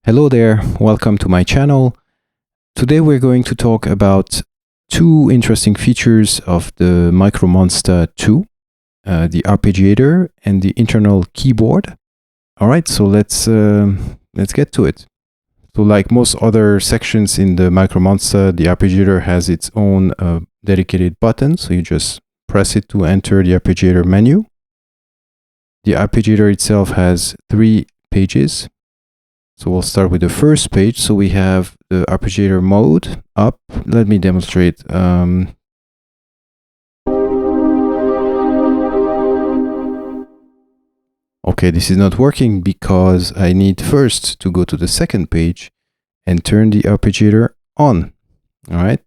Hello there, welcome to my channel. Today we're going to talk about two interesting features of the MicroMonsta 2, the Arpeggiator and the internal keyboard. All right, so let's get to it. So like most other sections in the MicroMonsta, the Arpeggiator has its own dedicated button, so you just press it to enter the Arpeggiator menu. The Arpeggiator itself has 3 pages. So we'll start with the first page. So we have the Arpeggiator mode up. Let me demonstrate. Okay, this is not working because I need first to go to the second page and turn the Arpeggiator on. All right,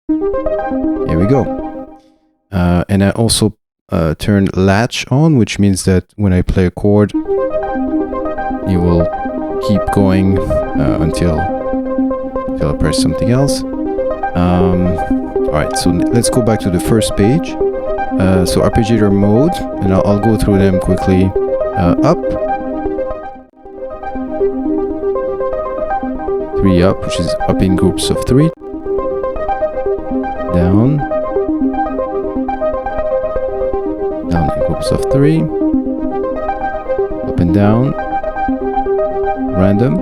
here we go. And I also turn latch on, which means that when I play a chord, you will keep going until I press something else. All right, so let's go back to the first page. So Arpeggiator mode, and I'll go through them quickly. Up, 3 up, which is up in groups of 3. Down, down in groups of 3. Up and down. Random,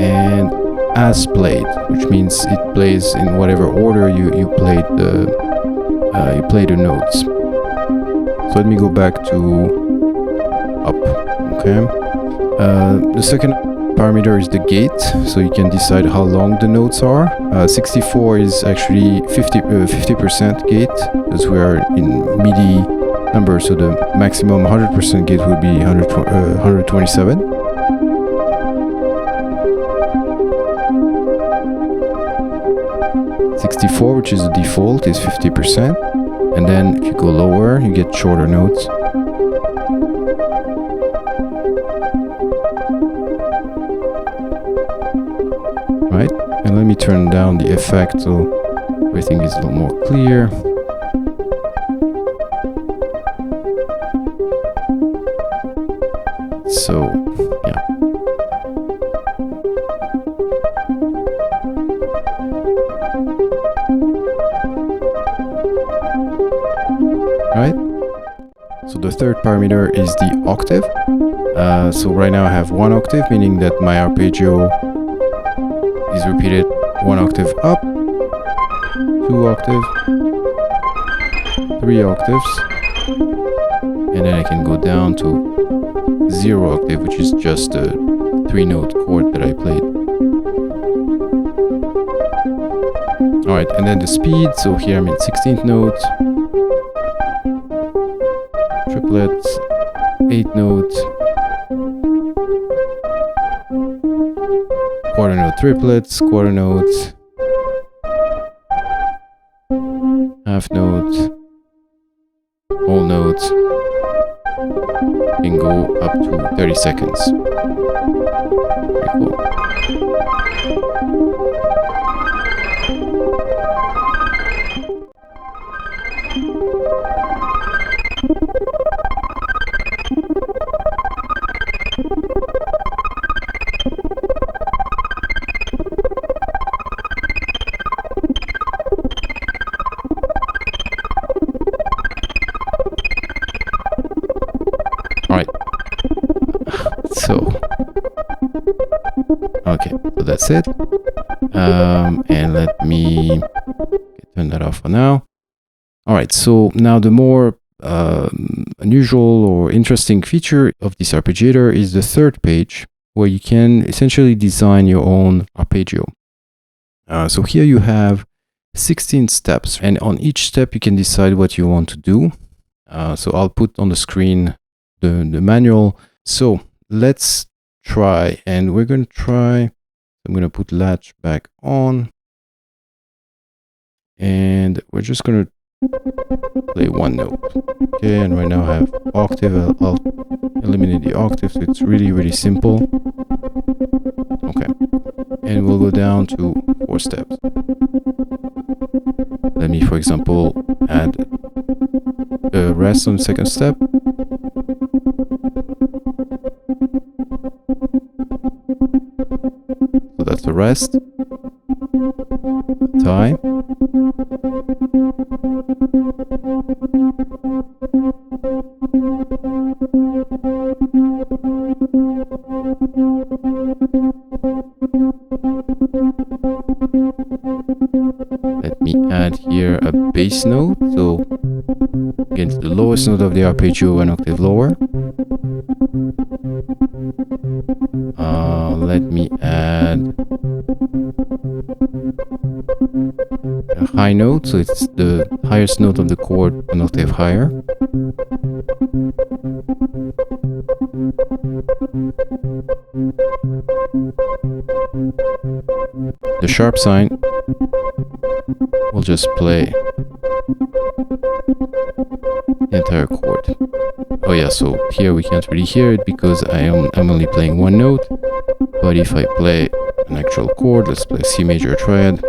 and as played, which means it plays in whatever order you played the notes. So let me go back to up. Okay. The second parameter is the gate, so you can decide how long the notes are. 64 is actually 50% gate, because we are in MIDI number, so the maximum 100% gate would be 127. .64, which is the default, is 50%, and then if you go lower, you get shorter notes. Right, and let me turn down the effect so everything is a little more clear. So, yeah. Right. So the third parameter is the octave. So right now I have 1 octave, meaning that my arpeggio is repeated 1 octave up, 2 octaves, 3 octaves, and then I can go down to 0 octave, which is just a 3-note chord that I played. Alright, and then the speed, so here I'm in 16th note, triplets, 8 notes, quarter note triplets, quarter notes, half notes, whole notes. Can go up to 30 seconds. Pretty cool. Okay, so that's it. And let me turn that off for now. All right, so now the more unusual or interesting feature of this Arpeggiator is the third page, where you can essentially design your own arpeggio. So here you have 16 steps, and on each step you can decide what you want to do. So I'll put on the screen the manual. So let's try, and we're going to try. I'm going to put latch back on, and we're just going to play 1 note. Okay, and right now I have octave. I'll eliminate the octave, so it's really simple. Okay, and we'll go down to 4 steps. Let me, for example, add a rest on the second step. that's the rest. Tie. Let me add here a bass note, so against the lowest note of the arpeggio, an octave lower. Let me add a high note, so it's the highest note of the chord, an octave higher. The sharp sign will just play the entire chord. Oh yeah, so here we can't really hear it because I'm only playing one note. But if I play an actual chord, let's play C major triad,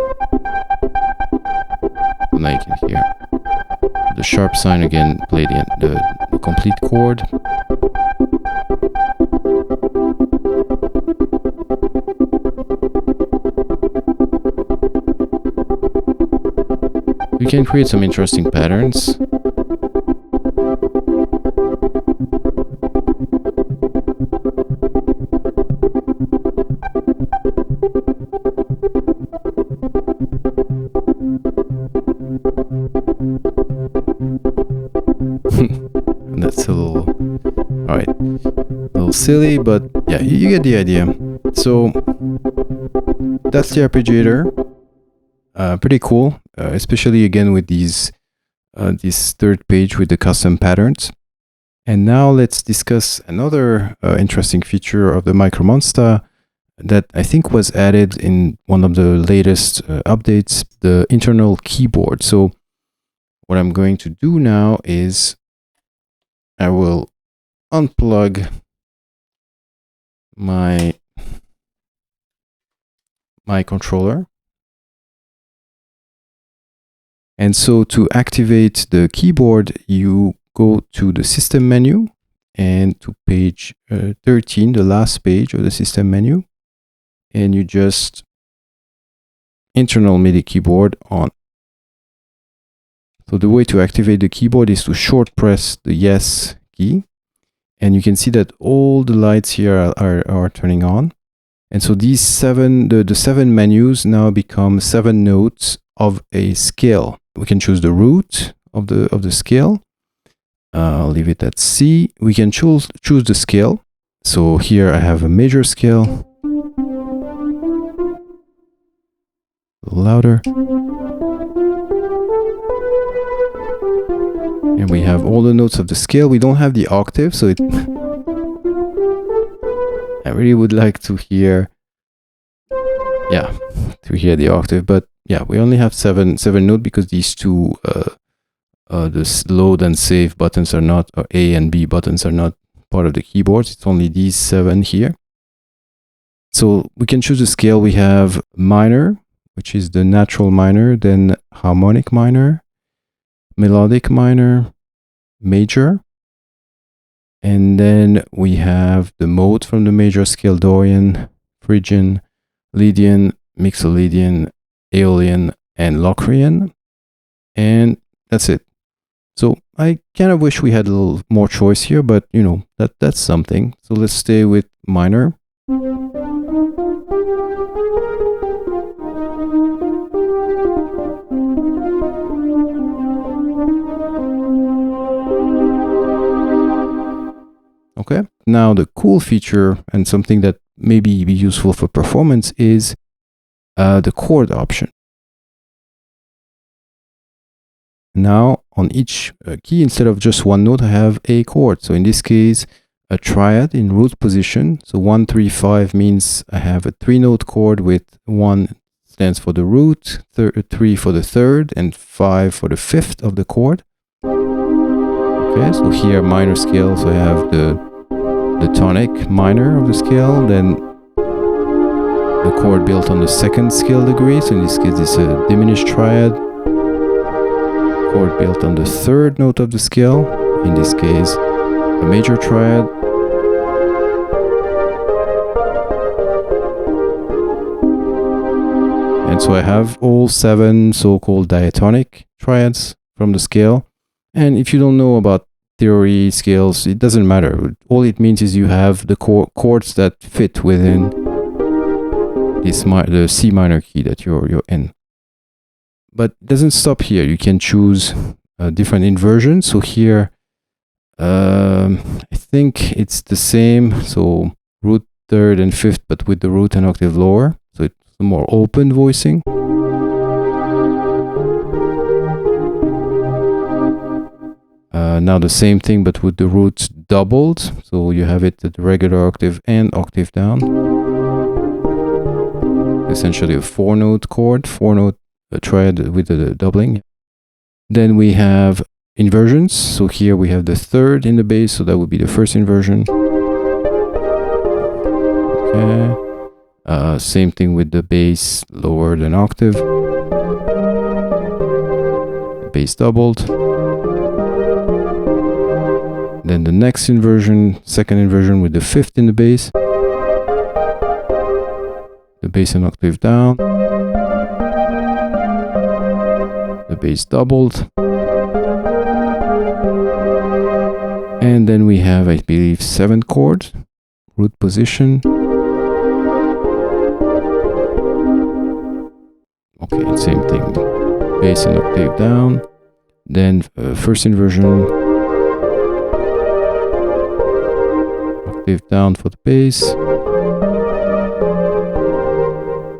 then I can hear the sharp sign again play the complete chord. We can create some interesting patterns. That's a little silly, but yeah, you get the idea. So that's the arpeggiator. Pretty cool, especially again with this third page with the custom patterns. And now let's discuss another interesting feature of the MicroMonsta that I think was added in one of the latest updates, the internal keyboard. So what I'm going to do now is I will unplug my controller. And so to activate the keyboard, you go to the system menu and to page 13, the last page of the system menu, and you just internal MIDI keyboard on. So the way to activate the keyboard is to short press the yes key, and you can see that all the lights here are turning on. And so these the 7 menus now become 7 notes of a scale. We can choose the root of the scale. I'll leave it at C. We can choose the scale. So here I have a major scale. A little louder. And we have all the notes of the scale. We don't have the octave, so I really would like to hear, the octave, but yeah, we only have seven notes because these two, the load and save buttons are not, or A and B buttons are not part of the keyboards. It's only these 7 here. So we can choose a scale. We have minor, which is the natural minor, then harmonic minor, melodic minor, major, and then we have the mode from the major scale: Dorian, Phrygian, Lydian, Mixolydian, Aeolian, and Locrian, and that's it. So I kind of wish we had a little more choice here, but you know, that's something. So let's stay with minor. Okay, now the cool feature and something that maybe be useful for performance is the chord option. Now on each key, instead of just one note, I have a chord. So in this case, a triad in root position. So 1, 3, 5 means I have a 3-note chord with 1 stands for the root, 3 for the third, and 5 for the fifth of the chord. Okay, so here minor scale, so I have the tonic minor of the scale, then the chord built on the 2nd scale degree, so in this case it's a diminished triad, chord built on the 3rd note of the scale, in this case a major triad, So I have all 7 so-called diatonic triads from the scale. And if you don't know about theory scales, it doesn't matter. All it means is you have the chords that fit within the C minor key that you're in. But it doesn't stop here. You can choose different inversions. So here, I think it's the same. So root 3rd and 5th, but with the root an octave lower. So it's more open voicing. Now the same thing, but with the roots doubled. So you have it at the regular octave and octave down. Essentially a 4-note chord, 4-note triad with the doubling. Then we have inversions. So here we have the 3rd in the bass, so that would be the first inversion. Okay. Same thing with the bass lowered an octave. Bass doubled. Then the next inversion, second inversion with the 5th in the bass. The bass an octave down. The bass doubled. And then we have, I believe, 7 chords. Root position. Okay, same thing. Bass an octave down. Then first inversion. Octave down for the bass.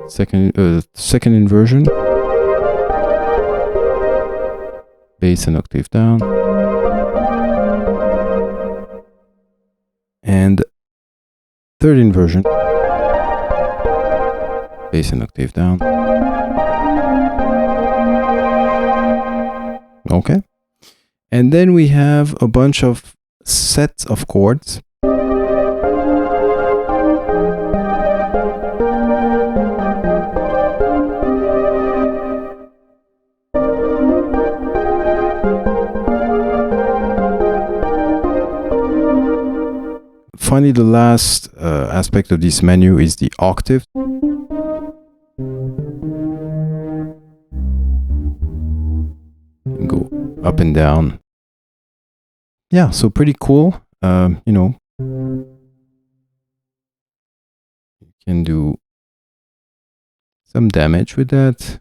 Second inversion. Bass an octave down. And third inversion. Bass an octave down. Okay. And then we have a bunch of sets of chords. Finally, the last aspect of this menu is the octave. Go up and down. Yeah, so pretty cool. You know, you can do some damage with that.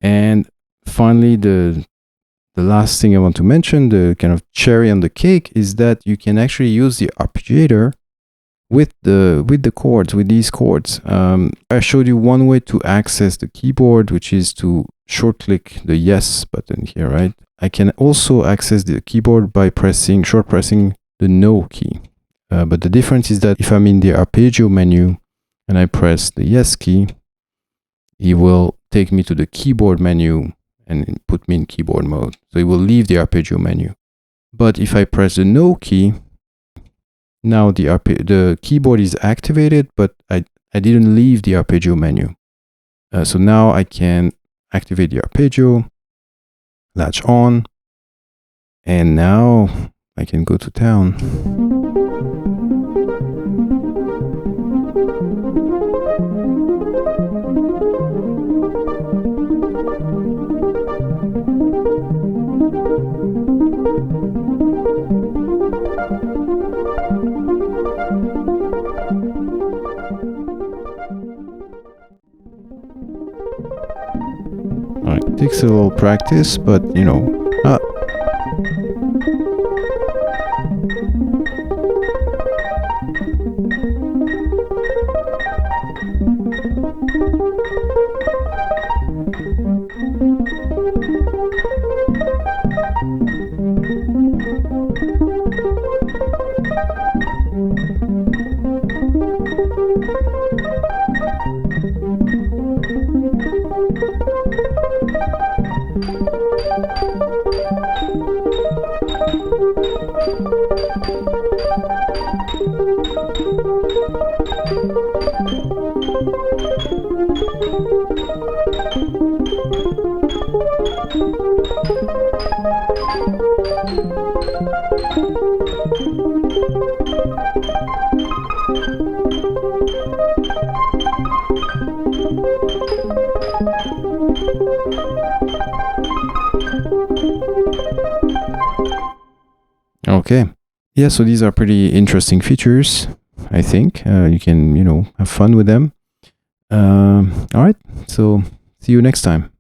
And finally, the last thing I want to mention, the kind of cherry on the cake, is that you can actually use the arpeggiator with the chords, with these chords. I showed you one way to access the keyboard, which is to short-click the yes button here, right? I can also access the keyboard by short pressing the no key. But the difference is that if I'm in the arpeggio menu and I press the yes key, it will take me to the keyboard menu and put me in keyboard mode. So it will leave the arpeggio menu. But if I press the no key, now the keyboard is activated, but I didn't leave the arpeggio menu. So now I can activate the arpeggio, latch on, and now I can go to town. It takes a little practice, but you know. Okay. Yeah, so these are pretty interesting features, I think. You can, have fun with them. All right. So see you next time.